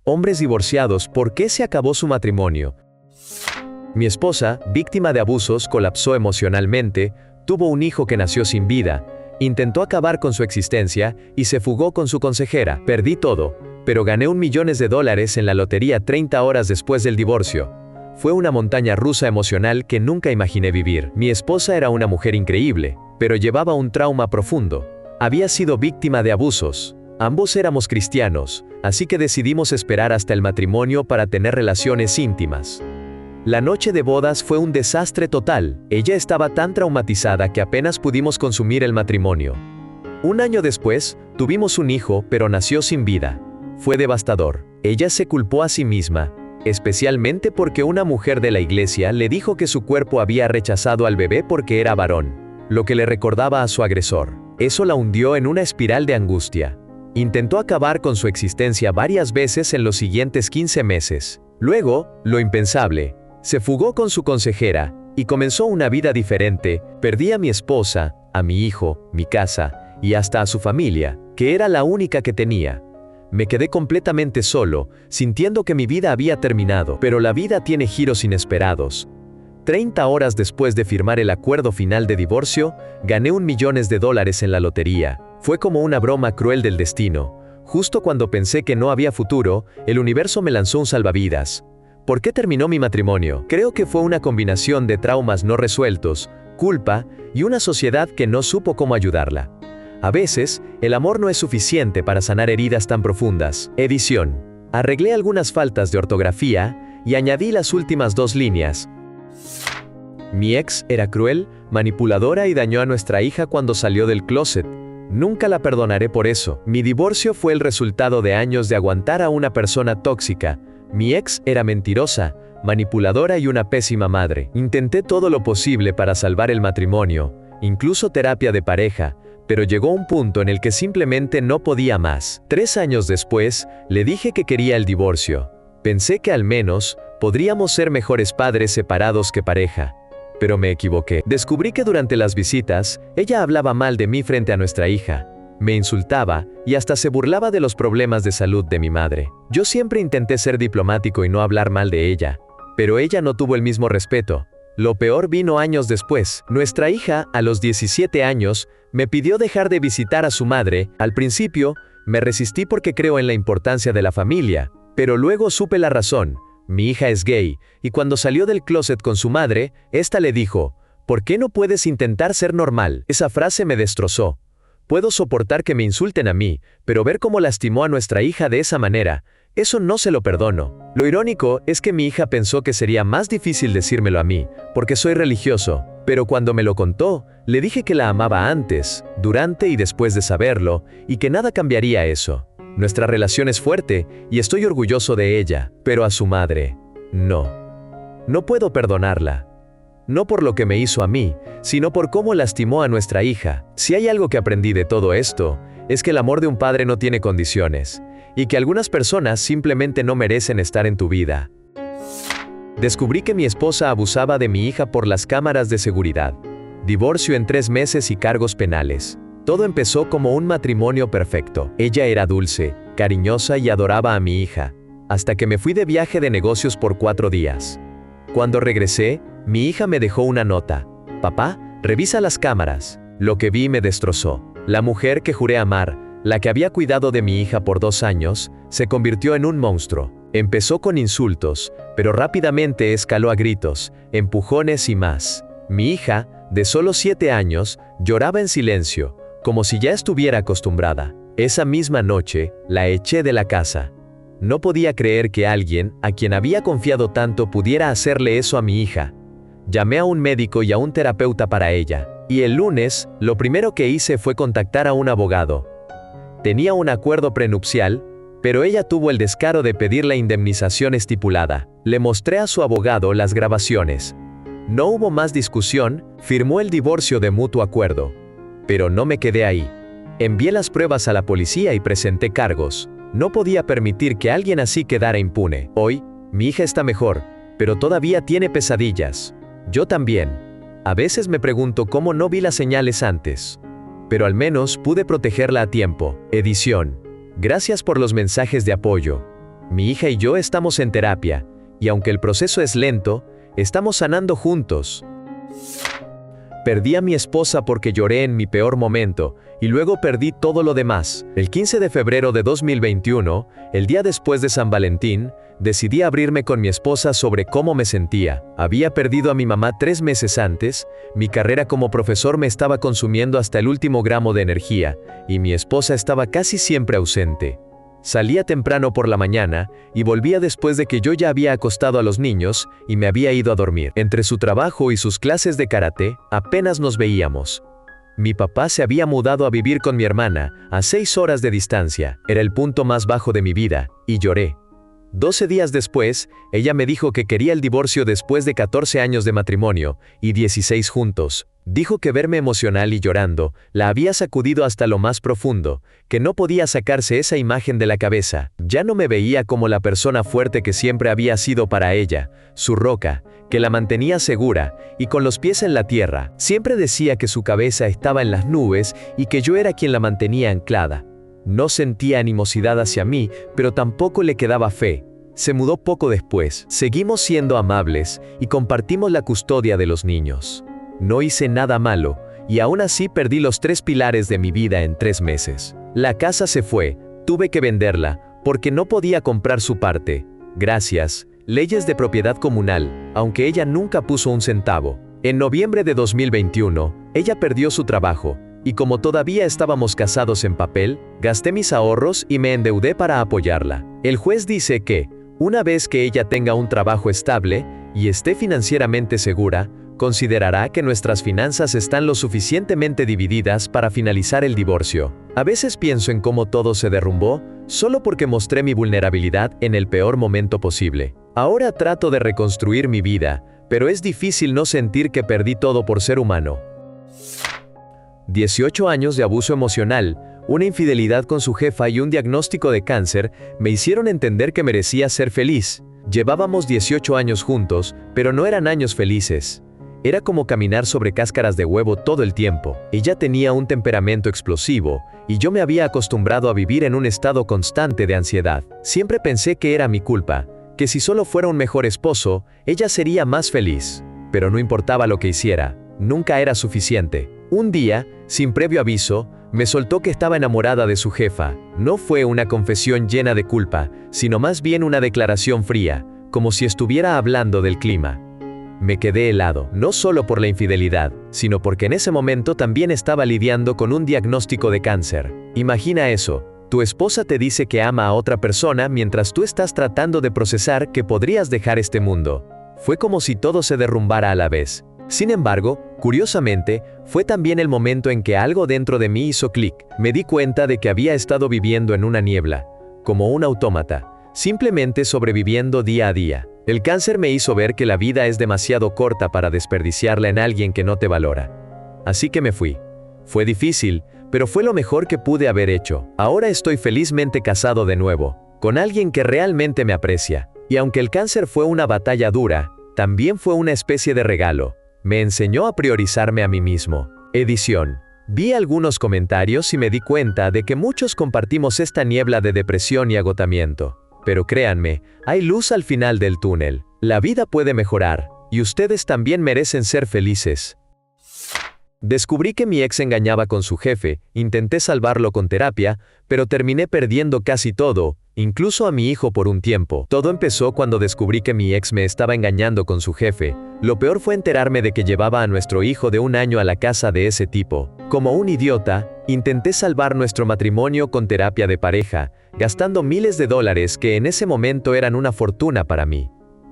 Hombres divorciados, ¿por qué se acabó su matrimonio? Mi esposa, víctima de abusos, colapsó emocionalmente, tuvo un hijo que nació sin vida, intentó acabar con su existencia y se fugó con su consejera. Perdí todo, pero gané $1 millón en la lotería 30 horas después del divorcio. Fue una montaña rusa emocional que nunca imaginé vivir. Mi esposa era una mujer increíble, pero llevaba un trauma profundo. Había sido víctima de abusos. Ambos éramos cristianos, así que decidimos esperar hasta el matrimonio para tener relaciones íntimas. La noche de bodas fue un desastre total. Ella estaba tan traumatizada que apenas pudimos consumir el matrimonio. Un año después, tuvimos un hijo, pero nació sin vida. Fue devastador. Ella se culpó a sí misma, especialmente porque una mujer de la iglesia le dijo que su cuerpo había rechazado al bebé porque era varón, lo que le recordaba a su agresor. Eso la hundió en una espiral de angustia. Intentó acabar con su existencia varias veces en los siguientes 15 meses. Luego, lo impensable, se fugó con su consejera y comenzó una vida diferente. Perdí a mi esposa, a mi hijo, mi casa y hasta a su familia, que era la única que tenía. Me quedé completamente solo, sintiendo que mi vida había terminado, pero la vida tiene giros inesperados. 30 horas después de firmar el acuerdo final de divorcio, gané $1 millón en la lotería. Fue como una broma cruel del destino. Justo cuando pensé que no había futuro, el universo me lanzó un salvavidas. ¿Por qué terminó mi matrimonio? Creo que fue una combinación de traumas no resueltos, culpa y una sociedad que no supo cómo ayudarla. A veces, el amor no es suficiente para sanar heridas tan profundas. Edición. Arreglé algunas faltas de ortografía y añadí las últimas 2 líneas. Mi ex era cruel, manipuladora y dañó a nuestra hija cuando salió del closet. Nunca la perdonaré por eso. Mi divorcio fue el resultado de años de aguantar a una persona tóxica. Mi ex era mentirosa, manipuladora y una pésima madre. Intenté todo lo posible para salvar el matrimonio, incluso terapia de pareja, pero llegó un punto en el que simplemente no podía más. 3 años después, le dije que quería el divorcio. Pensé que al menos podríamos ser mejores padres separados que pareja. Pero me equivoqué. Descubrí que durante las visitas, ella hablaba mal de mí frente a nuestra hija. Me insultaba y hasta se burlaba de los problemas de salud de mi madre. Yo siempre intenté ser diplomático y no hablar mal de ella, pero ella no tuvo el mismo respeto. Lo peor vino años después. Nuestra hija, a los 17 años, me pidió dejar de visitar a su madre. Al principio, me resistí porque creo en la importancia de la familia, pero luego supe la razón. Mi hija es gay, y cuando salió del closet con su madre, esta le dijo, ¿por qué no puedes intentar ser normal? Esa frase me destrozó. Puedo soportar que me insulten a mí, pero ver cómo lastimó a nuestra hija de esa manera, eso no se lo perdono. Lo irónico es que mi hija pensó que sería más difícil decírmelo a mí, porque soy religioso, pero cuando me lo contó, le dije que la amaba antes, durante y después de saberlo, y que nada cambiaría eso. Nuestra relación es fuerte, y estoy orgulloso de ella, pero a su madre, no. No puedo perdonarla. No por lo que me hizo a mí, sino por cómo lastimó a nuestra hija. Si hay algo que aprendí de todo esto, es que el amor de un padre no tiene condiciones, y que algunas personas simplemente no merecen estar en tu vida. Descubrí que mi esposa abusaba de mi hija por las cámaras de seguridad. Divorcio en 3 meses y cargos penales. Todo empezó como un matrimonio perfecto. Ella era dulce, cariñosa y adoraba a mi hija, hasta que me fui de viaje de negocios por 4 días. Cuando regresé, mi hija me dejó una nota. Papá, revisa las cámaras. Lo que vi me destrozó. La mujer que juré amar, la que había cuidado de mi hija por 2 años, se convirtió en un monstruo. Empezó con insultos, pero rápidamente escaló a gritos, empujones y más. Mi hija, de solo 7 años, lloraba en silencio, como si ya estuviera acostumbrada. Esa misma noche, la eché de la casa. No podía creer que alguien, a quien había confiado tanto, pudiera hacerle eso a mi hija. Llamé a un médico y a un terapeuta para ella. Y el lunes, lo primero que hice fue contactar a un abogado. Tenía un acuerdo prenupcial, pero ella tuvo el descaro de pedir la indemnización estipulada. Le mostré a su abogado las grabaciones. No hubo más discusión, firmó el divorcio de mutuo acuerdo. Pero no me quedé ahí. Envié las pruebas a la policía y presenté cargos. No podía permitir que alguien así quedara impune. Hoy, mi hija está mejor, pero todavía tiene pesadillas. Yo también. A veces me pregunto cómo no vi las señales antes. Pero al menos pude protegerla a tiempo. Edición. Gracias por los mensajes de apoyo. Mi hija y yo estamos en terapia, y aunque el proceso es lento, estamos sanando juntos. Perdí a mi esposa porque lloré en mi peor momento, y luego perdí todo lo demás. El 15 de febrero de 2021, el día después de San Valentín, decidí abrirme con mi esposa sobre cómo me sentía. Había perdido a mi mamá 3 meses antes, mi carrera como profesor me estaba consumiendo hasta el último gramo de energía, y mi esposa estaba casi siempre ausente. Salía temprano por la mañana y volvía después de que yo ya había acostado a los niños y me había ido a dormir. Entre su trabajo y sus clases de karate, apenas nos veíamos. Mi papá se había mudado a vivir con mi hermana, a 6 horas de distancia. Era el punto más bajo de mi vida, y lloré. 12 días después, ella me dijo que quería el divorcio después de 14 años de matrimonio y 16 juntos. Dijo que verme emocional y llorando la había sacudido hasta lo más profundo, que no podía sacarse esa imagen de la cabeza. Ya no me veía como la persona fuerte que siempre había sido para ella, su roca, que la mantenía segura y con los pies en la tierra. Siempre decía que su cabeza estaba en las nubes y que yo era quien la mantenía anclada. No sentía animosidad hacia mí, pero tampoco le quedaba fe. Se mudó poco después. Seguimos siendo amables y compartimos la custodia de los niños. No hice nada malo, y aún así perdí los 3 pilares de mi vida en 3 meses. La casa se fue, tuve que venderla, porque no podía comprar su parte. Gracias, leyes de propiedad comunal, aunque ella nunca puso un centavo. En noviembre de 2021, ella perdió su trabajo, y como todavía estábamos casados en papel, gasté mis ahorros y me endeudé para apoyarla. El juez dice que, una vez que ella tenga un trabajo estable y esté financieramente segura, considerará que nuestras finanzas están lo suficientemente divididas para finalizar el divorcio. A veces pienso en cómo todo se derrumbó, solo porque mostré mi vulnerabilidad en el peor momento posible. Ahora trato de reconstruir mi vida, pero es difícil no sentir que perdí todo por ser humano. 18 años de abuso emocional, una infidelidad con su jefa y un diagnóstico de cáncer me hicieron entender que merecía ser feliz. Llevábamos 18 años juntos, pero no eran años felices. Era como caminar sobre cáscaras de huevo todo el tiempo. Ella tenía un temperamento explosivo, y yo me había acostumbrado a vivir en un estado constante de ansiedad. Siempre pensé que era mi culpa, que si solo fuera un mejor esposo, ella sería más feliz. Pero no importaba lo que hiciera, nunca era suficiente. Un día, sin previo aviso, me soltó que estaba enamorada de su jefa. No fue una confesión llena de culpa, sino más bien una declaración fría, como si estuviera hablando del clima. Me quedé helado, no solo por la infidelidad, sino porque en ese momento también estaba lidiando con un diagnóstico de cáncer. Imagina eso, tu esposa te dice que ama a otra persona mientras tú estás tratando de procesar que podrías dejar este mundo. Fue como si todo se derrumbara a la vez. Sin embargo, curiosamente, fue también el momento en que algo dentro de mí hizo clic. Me di cuenta de que había estado viviendo en una niebla, como un autómata, simplemente sobreviviendo día a día. El cáncer me hizo ver que la vida es demasiado corta para desperdiciarla en alguien que no te valora. Así que me fui. Fue difícil, pero fue lo mejor que pude haber hecho. Ahora estoy felizmente casado de nuevo, con alguien que realmente me aprecia. Y aunque el cáncer fue una batalla dura, también fue una especie de regalo. Me enseñó a priorizarme a mí mismo. Edición. Vi algunos comentarios y me di cuenta de que muchos compartimos esta niebla de depresión y agotamiento. Pero créanme, hay luz al final del túnel. La vida puede mejorar, y ustedes también merecen ser felices. Descubrí que mi ex engañaba con su jefe, intenté salvarlo con terapia, pero terminé perdiendo casi todo, incluso a mi hijo por un tiempo. Todo empezó cuando descubrí que mi ex me estaba engañando con su jefe. Lo peor fue enterarme de que llevaba a nuestro hijo de 1 año a la casa de ese tipo. Como un idiota, intenté salvar nuestro matrimonio con terapia de pareja, gastando miles de dólares que en ese momento eran una fortuna para mí.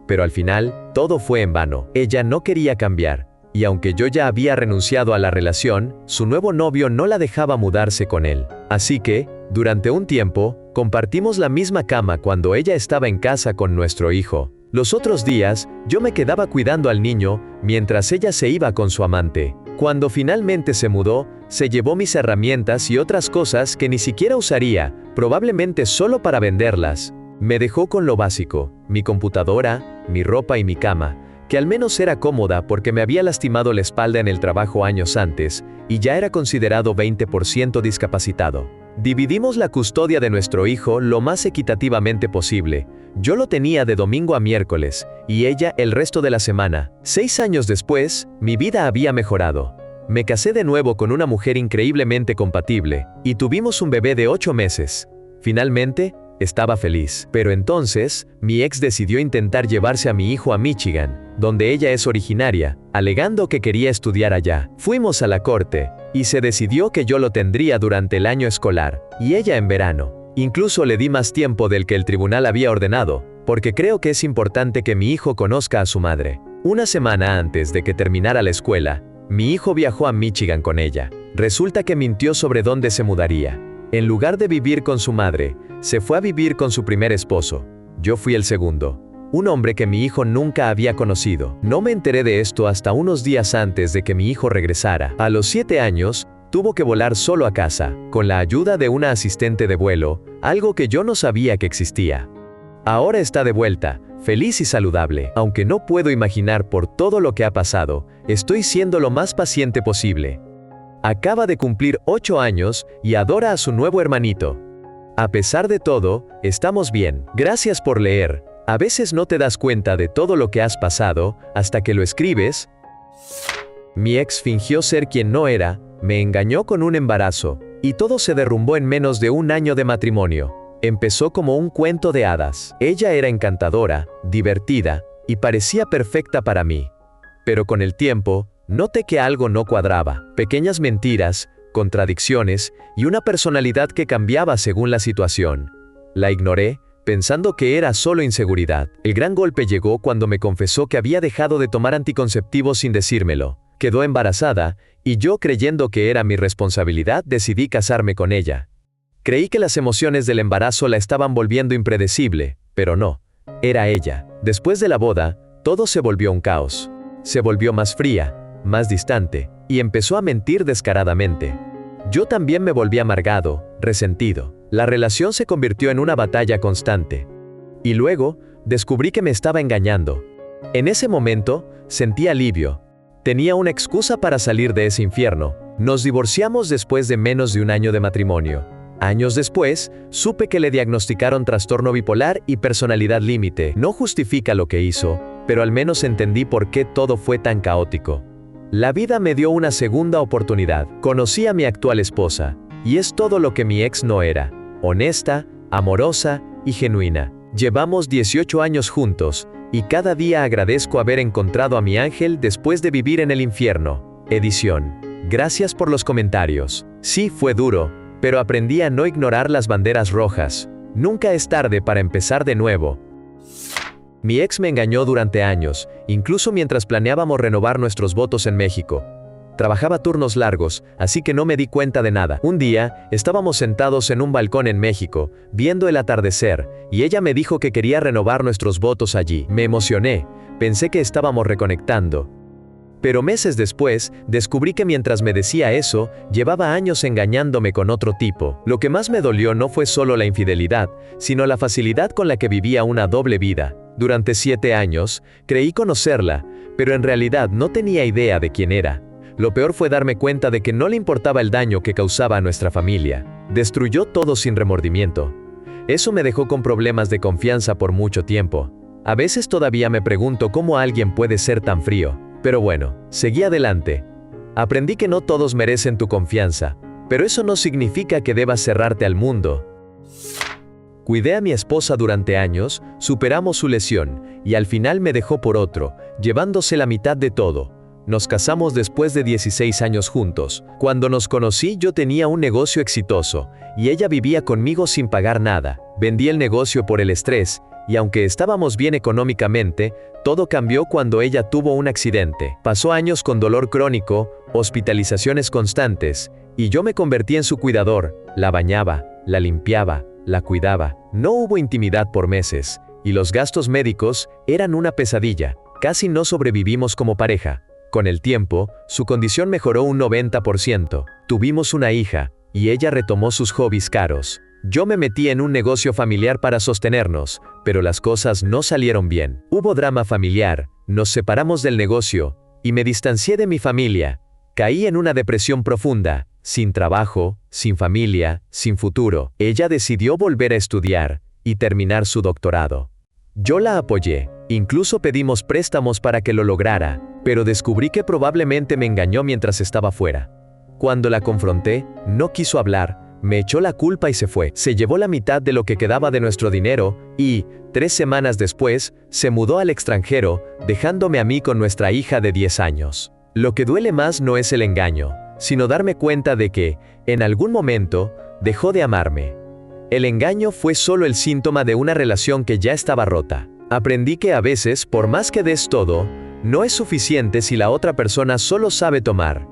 Pero al final, todo fue en vano. Ella no quería cambiar. Y aunque yo ya había renunciado a la relación, su nuevo novio no la dejaba mudarse con él. Así que, durante un tiempo, compartimos la misma cama cuando ella estaba en casa con nuestro hijo. Los otros días, yo me quedaba cuidando al niño, mientras ella se iba con su amante. Cuando finalmente se mudó, se llevó mis herramientas y otras cosas que ni siquiera usaría, probablemente solo para venderlas. Me dejó con lo básico, mi computadora, mi ropa y mi cama, que al menos era cómoda porque me había lastimado la espalda en el trabajo años antes, y ya era considerado 20% discapacitado. Dividimos la custodia de nuestro hijo lo más equitativamente posible. Yo lo tenía de domingo a miércoles, y ella el resto de la semana. 6 años después, mi vida había mejorado. Me casé de nuevo con una mujer increíblemente compatible, y tuvimos un bebé de 8 meses. Finalmente, estaba feliz. Pero entonces, mi ex decidió intentar llevarse a mi hijo a Michigan, donde ella es originaria, alegando que quería estudiar allá. Fuimos a la corte, y se decidió que yo lo tendría durante el año escolar, y ella en verano. Incluso le di más tiempo del que el tribunal había ordenado, porque creo que es importante que mi hijo conozca a su madre. Una semana antes de que terminara la escuela, mi hijo viajó a Michigan con ella. Resulta que mintió sobre dónde se mudaría. En lugar de vivir con su madre, se fue a vivir con su primer esposo. Yo fui el segundo. Un hombre que mi hijo nunca había conocido. No me enteré de esto hasta unos días antes de que mi hijo regresara. A los 7 años, tuvo que volar solo a casa, con la ayuda de una asistente de vuelo, algo que yo no sabía que existía. Ahora está de vuelta, feliz y saludable. Aunque no puedo imaginar por todo lo que ha pasado, estoy siendo lo más paciente posible. Acaba de cumplir 8 años y adora a su nuevo hermanito. A pesar de todo, estamos bien. Gracias por leer. A veces no te das cuenta de todo lo que has pasado hasta que lo escribes. Mi ex fingió ser quien no era, me engañó con un embarazo, y todo se derrumbó en menos de un año de matrimonio. Empezó como un cuento de hadas. Ella era encantadora, divertida, y parecía perfecta para mí. Pero con el tiempo, noté que algo no cuadraba. Pequeñas mentiras, contradicciones, y una personalidad que cambiaba según la situación. La ignoré, pensando que era solo inseguridad. El gran golpe llegó cuando me confesó que había dejado de tomar anticonceptivos sin decírmelo. Quedó embarazada, y yo, creyendo que era mi responsabilidad, decidí casarme con ella. Creí que las emociones del embarazo la estaban volviendo impredecible, pero no. Era ella. Después de la boda, todo se volvió un caos. Se volvió más fría, más distante, y empezó a mentir descaradamente. Yo también me volví amargado, resentido. La relación se convirtió en una batalla constante. Y luego, descubrí que me estaba engañando. En ese momento, sentí alivio. Tenía una excusa para salir de ese infierno. Nos divorciamos después de menos de un año de matrimonio. Años después, supe que le diagnosticaron trastorno bipolar y personalidad límite. No justifica lo que hizo, pero al menos entendí por qué todo fue tan caótico. La vida me dio una segunda oportunidad. Conocí a mi actual esposa, y es todo lo que mi ex no era. Honesta, amorosa y genuina. Llevamos 18 años juntos, y cada día agradezco haber encontrado a mi ángel después de vivir en el infierno. Edición. Gracias por los comentarios. Sí, fue duro, pero aprendí a no ignorar las banderas rojas. Nunca es tarde para empezar de nuevo. Mi ex me engañó durante años, incluso mientras planeábamos renovar nuestros votos en México. Trabajaba turnos largos, así que no me di cuenta de nada. Un día, estábamos sentados en un balcón en México, viendo el atardecer, y ella me dijo que quería renovar nuestros votos allí. Me emocioné, pensé que estábamos reconectando. Pero meses después, descubrí que mientras me decía eso, llevaba años engañándome con otro tipo. Lo que más me dolió no fue solo la infidelidad, sino la facilidad con la que vivía una doble vida. Durante 7 años, creí conocerla, pero en realidad no tenía idea de quién era. Lo peor fue darme cuenta de que no le importaba el daño que causaba a nuestra familia. Destruyó todo sin remordimiento. Eso me dejó con problemas de confianza por mucho tiempo. A veces todavía me pregunto cómo alguien puede ser tan frío. Pero bueno, seguí adelante. Aprendí que no todos merecen tu confianza, pero eso no significa que debas cerrarte al mundo. Cuidé a mi esposa durante años, superamos su lesión, y al final me dejó por otro, llevándose la mitad de todo. Nos casamos después de 16 años juntos. Cuando nos conocí yo tenía un negocio exitoso, y ella vivía conmigo sin pagar nada. Vendí el negocio por el estrés, y aunque estábamos bien económicamente, todo cambió cuando ella tuvo un accidente. Pasó años con dolor crónico, hospitalizaciones constantes, y yo me convertí en su cuidador. La bañaba, la limpiaba, la cuidaba. No hubo intimidad por meses, y los gastos médicos eran una pesadilla. Casi no sobrevivimos como pareja. Con el tiempo, su condición mejoró un 90%. Tuvimos una hija, y ella retomó sus hobbies caros. Yo me metí en un negocio familiar para sostenernos, pero las cosas no salieron bien. Hubo drama familiar, nos separamos del negocio, y me distancié de mi familia. Caí en una depresión profunda, sin trabajo, sin familia, sin futuro. Ella decidió volver a estudiar y terminar su doctorado. Yo la apoyé, incluso pedimos préstamos para que lo lograra, pero descubrí que probablemente me engañó mientras estaba fuera. Cuando la confronté, no quiso hablar, me echó la culpa y se fue. Se llevó la mitad de lo que quedaba de nuestro dinero y, 3 semanas después, se mudó al extranjero, dejándome a mí con nuestra hija de 10 años. Lo que duele más no es el engaño, sino darme cuenta de que, en algún momento, dejó de amarme. El engaño fue solo el síntoma de una relación que ya estaba rota. Aprendí que a veces, por más que des todo, no es suficiente si la otra persona solo sabe tomar.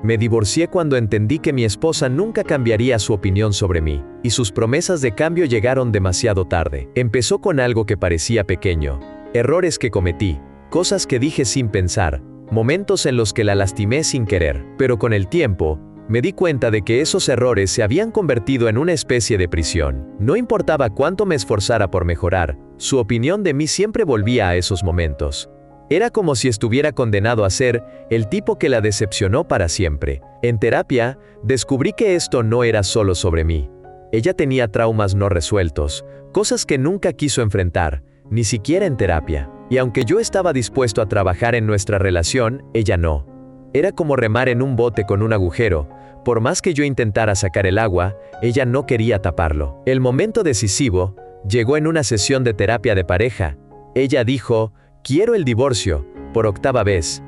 Me divorcié cuando entendí que mi esposa nunca cambiaría su opinión sobre mí, y sus promesas de cambio llegaron demasiado tarde. Empezó con algo que parecía pequeño, errores que cometí, cosas que dije sin pensar, momentos en los que la lastimé sin querer. Pero con el tiempo, me di cuenta de que esos errores se habían convertido en una especie de prisión. No importaba cuánto me esforzara por mejorar, su opinión de mí siempre volvía a esos momentos. Era como si estuviera condenado a ser el tipo que la decepcionó para siempre. En terapia, descubrí que esto no era solo sobre mí. Ella tenía traumas no resueltos, cosas que nunca quiso enfrentar, ni siquiera en terapia. Y aunque yo estaba dispuesto a trabajar en nuestra relación, ella no. Era como remar en un bote con un agujero. Por más que yo intentara sacar el agua, ella no quería taparlo. El momento decisivo llegó en una sesión de terapia de pareja. Ella dijo: «Quiero el divorcio», por 8ª vez.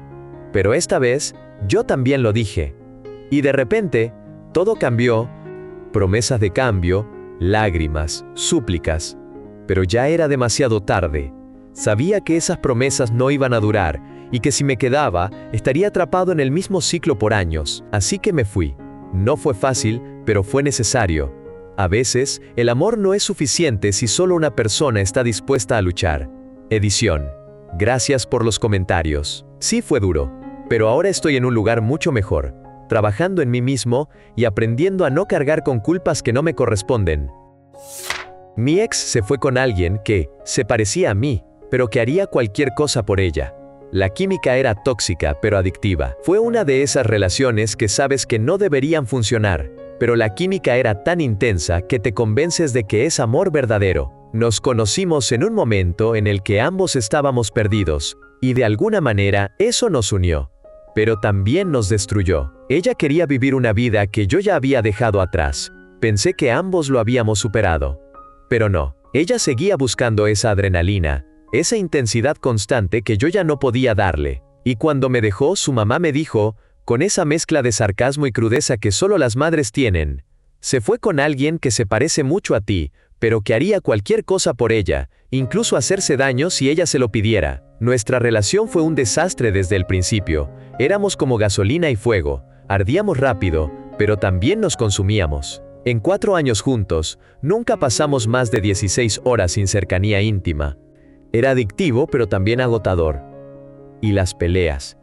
Pero esta vez, yo también lo dije. Y de repente, todo cambió. Promesas de cambio, lágrimas, súplicas. Pero ya era demasiado tarde. Sabía que esas promesas no iban a durar, y que si me quedaba, estaría atrapado en el mismo ciclo por años. Así que me fui. No fue fácil, pero fue necesario. A veces, el amor no es suficiente si solo una persona está dispuesta a luchar. Edición. Gracias por los comentarios. Sí fue duro, pero ahora estoy en un lugar mucho mejor, trabajando en mí mismo y aprendiendo a no cargar con culpas que no me corresponden. Mi ex se fue con alguien que se parecía a mí, pero que haría cualquier cosa por ella. La química era tóxica, pero adictiva. Fue una de esas relaciones que sabes que no deberían funcionar, pero la química era tan intensa que te convences de que es amor verdadero. Nos conocimos en un momento en el que ambos estábamos perdidos, y de alguna manera eso nos unió. Pero también nos destruyó. Ella quería vivir una vida que yo ya había dejado atrás. Pensé que ambos lo habíamos superado. Pero no. Ella seguía buscando esa adrenalina, esa intensidad constante que yo ya no podía darle. Y cuando me dejó, su mamá me dijo, con esa mezcla de sarcasmo y crudeza que solo las madres tienen: «Se fue con alguien que se parece mucho a ti, pero que haría cualquier cosa por ella, incluso hacerse daño si ella se lo pidiera». Nuestra relación fue un desastre desde el principio. Éramos como gasolina y fuego, ardíamos rápido, pero también nos consumíamos. En 4 años juntos, nunca pasamos más de 16 horas sin cercanía íntima. Era adictivo, pero también agotador. Y las peleas.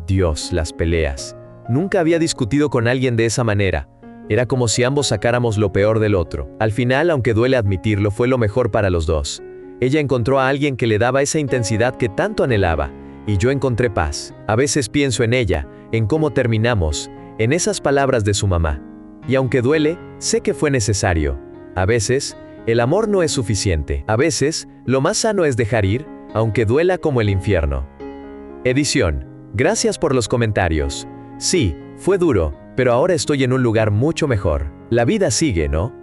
Dios, las peleas. Nunca había discutido con alguien de esa manera. Era como si ambos sacáramos lo peor del otro. Al final, aunque duele admitirlo, fue lo mejor para los dos. Ella encontró a alguien que le daba esa intensidad que tanto anhelaba, y yo encontré paz. A veces pienso en ella, en cómo terminamos, en esas palabras de su mamá. Y aunque duele, sé que fue necesario. A veces, el amor no es suficiente. A veces, lo más sano es dejar ir, aunque duela como el infierno. Edición. Gracias por los comentarios. Sí, fue duro, pero ahora estoy en un lugar mucho mejor. La vida sigue, ¿no?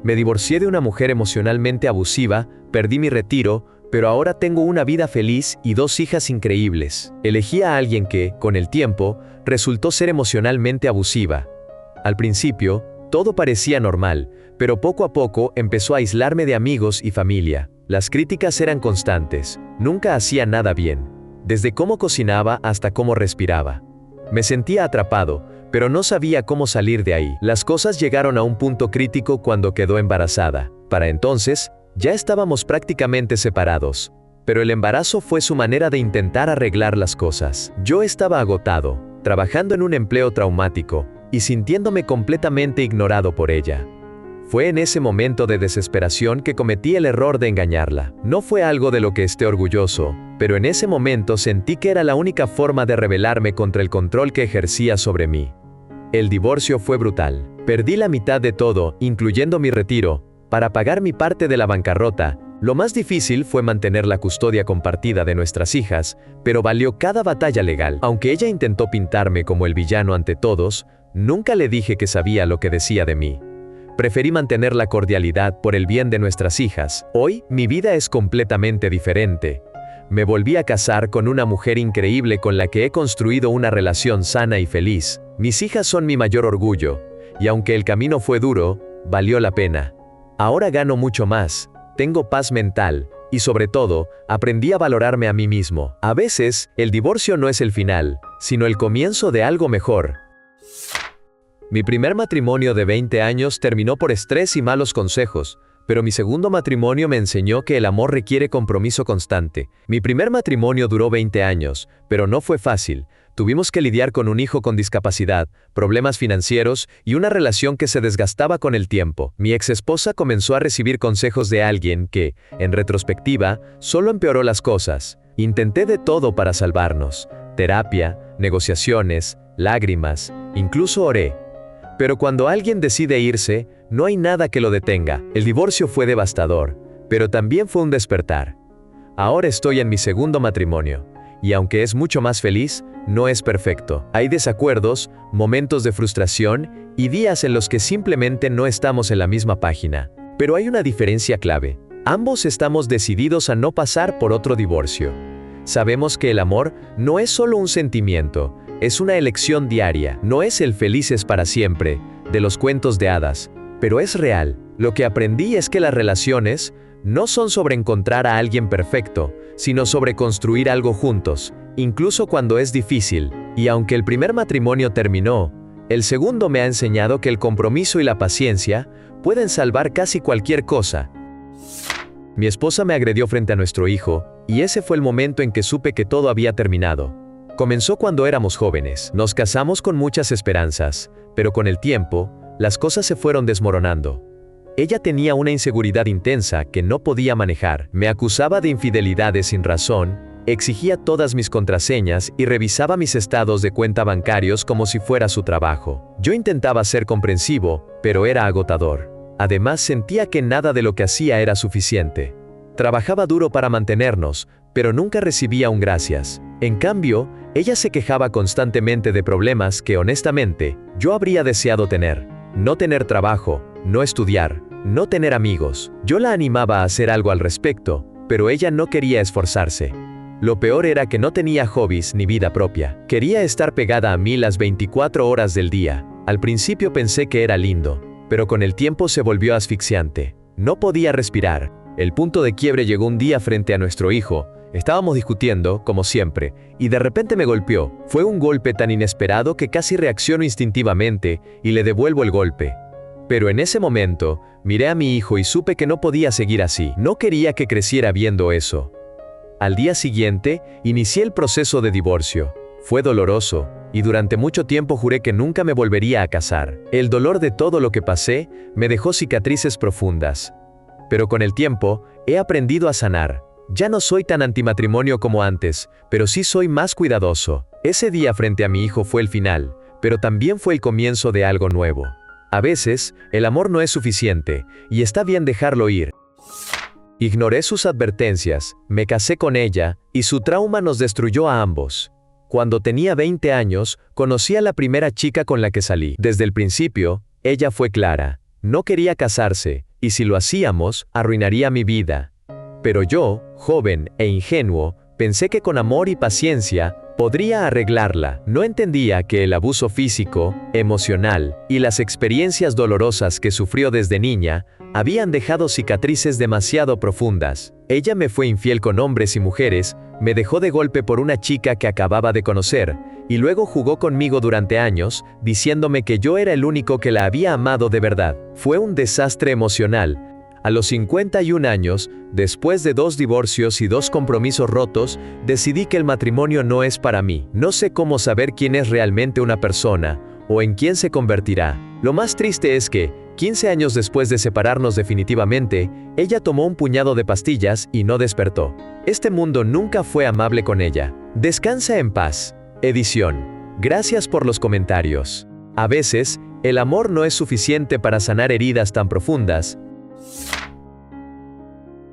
Me divorcié de una mujer emocionalmente abusiva, perdí mi retiro, pero ahora tengo una vida feliz y 2 hijas increíbles. Elegí a alguien que, con el tiempo, resultó ser emocionalmente abusiva. Al principio, todo parecía normal, pero poco a poco empezó a aislarme de amigos y familia. Las críticas eran constantes, nunca hacía nada bien, desde cómo cocinaba hasta cómo respiraba. Me sentía atrapado, pero no sabía cómo salir de ahí. Las cosas llegaron a un punto crítico cuando quedó embarazada. Para entonces, ya estábamos prácticamente separados, pero el embarazo fue su manera de intentar arreglar las cosas. Yo estaba agotado, trabajando en un empleo traumático, y sintiéndome completamente ignorado por ella. Fue en ese momento de desesperación que cometí el error de engañarla. No fue algo de lo que esté orgulloso, pero en ese momento sentí que era la única forma de rebelarme contra el control que ejercía sobre mí. El divorcio fue brutal. Perdí la mitad de todo, incluyendo mi retiro, para pagar mi parte de la bancarrota. Lo más difícil fue mantener la custodia compartida de nuestras hijas, pero valió cada batalla legal. Aunque ella intentó pintarme como el villano ante todos, nunca le dije que sabía lo que decía de mí. Preferí mantener la cordialidad por el bien de nuestras hijas. Hoy, mi vida es completamente diferente. Me volví a casar con una mujer increíble con la que he construido una relación sana y feliz. Mis hijas son mi mayor orgullo, y aunque el camino fue duro, valió la pena. Ahora gano mucho más, tengo paz mental, y sobre todo, aprendí a valorarme a mí mismo. A veces, el divorcio no es el final, sino el comienzo de algo mejor. Mi primer matrimonio de 20 años terminó por estrés y malos consejos, pero mi segundo matrimonio me enseñó que el amor requiere compromiso constante. Mi primer matrimonio duró 20 años, pero no fue fácil. Tuvimos que lidiar con un hijo con discapacidad, problemas financieros y una relación que se desgastaba con el tiempo. Mi exesposa comenzó a recibir consejos de alguien que, en retrospectiva, solo empeoró las cosas. Intenté de todo para salvarnos: terapia, negociaciones, lágrimas, incluso oré. Pero cuando alguien decide irse, no hay nada que lo detenga. El divorcio fue devastador, pero también fue un despertar. Ahora estoy en mi segundo matrimonio, y aunque es mucho más feliz, no es perfecto. Hay desacuerdos, momentos de frustración y días en los que simplemente no estamos en la misma página. Pero hay una diferencia clave. Ambos estamos decididos a no pasar por otro divorcio. Sabemos que el amor no es solo un sentimiento, es una elección diaria. No es el felices para siempre, de los cuentos de hadas, pero es real. Lo que aprendí es que las relaciones no son sobre encontrar a alguien perfecto, sino sobre construir algo juntos, incluso cuando es difícil. Y aunque el primer matrimonio terminó, el segundo me ha enseñado que el compromiso y la paciencia pueden salvar casi cualquier cosa. Mi esposa me agredió frente a nuestro hijo, y ese fue el momento en que supe que todo había terminado. Comenzó cuando éramos jóvenes. Nos casamos con muchas esperanzas, pero con el tiempo, las cosas se fueron desmoronando. Ella tenía una inseguridad intensa que no podía manejar. Me acusaba de infidelidades sin razón, exigía todas mis contraseñas y revisaba mis estados de cuenta bancarios como si fuera su trabajo. Yo intentaba ser comprensivo, pero era agotador. Además, sentía que nada de lo que hacía era suficiente. Trabajaba duro para mantenernos, pero nunca recibía un gracias. En cambio, ella se quejaba constantemente de problemas que, honestamente, yo habría deseado tener. No tener trabajo, no estudiar, no tener amigos. Yo la animaba a hacer algo al respecto, pero ella no quería esforzarse. Lo peor era que no tenía hobbies ni vida propia. Quería estar pegada a mí las 24 horas del día. Al principio pensé que era lindo, pero con el tiempo se volvió asfixiante. No podía respirar. El punto de quiebre llegó un día frente a nuestro hijo. Estábamos discutiendo, como siempre, y de repente me golpeó. Fue un golpe tan inesperado que casi reacciono instintivamente y le devuelvo el golpe. Pero en ese momento, miré a mi hijo y supe que no podía seguir así. No quería que creciera viendo eso. Al día siguiente, inicié el proceso de divorcio. Fue doloroso, y durante mucho tiempo juré que nunca me volvería a casar. El dolor de todo lo que pasé me dejó cicatrices profundas. Pero con el tiempo, he aprendido a sanar. Ya no soy tan antimatrimonio como antes, pero sí soy más cuidadoso. Ese día frente a mi hijo fue el final, pero también fue el comienzo de algo nuevo. A veces, el amor no es suficiente, y está bien dejarlo ir. Ignoré sus advertencias, me casé con ella, y su trauma nos destruyó a ambos. Cuando tenía 20 años, conocí a la primera chica con la que salí. Desde el principio, ella fue clara. No quería casarse, y si lo hacíamos, arruinaría mi vida. Pero yo, joven e ingenuo, pensé que con amor y paciencia podría arreglarla. No entendía que el abuso físico, emocional y las experiencias dolorosas que sufrió desde niña habían dejado cicatrices demasiado profundas. Ella me fue infiel con hombres y mujeres, me dejó de golpe por una chica que acababa de conocer, y luego jugó conmigo durante años, diciéndome que yo era el único que la había amado de verdad. Fue un desastre emocional. A los 51 años, después de 2 divorcios y 2 compromisos rotos, decidí que el matrimonio no es para mí. No sé cómo saber quién es realmente una persona, o en quién se convertirá. Lo más triste es que, 15 años después de separarnos definitivamente, ella tomó un puñado de pastillas y no despertó. Este mundo nunca fue amable con ella. Descansa en paz. Edición. Gracias por los comentarios. A veces, el amor no es suficiente para sanar heridas tan profundas.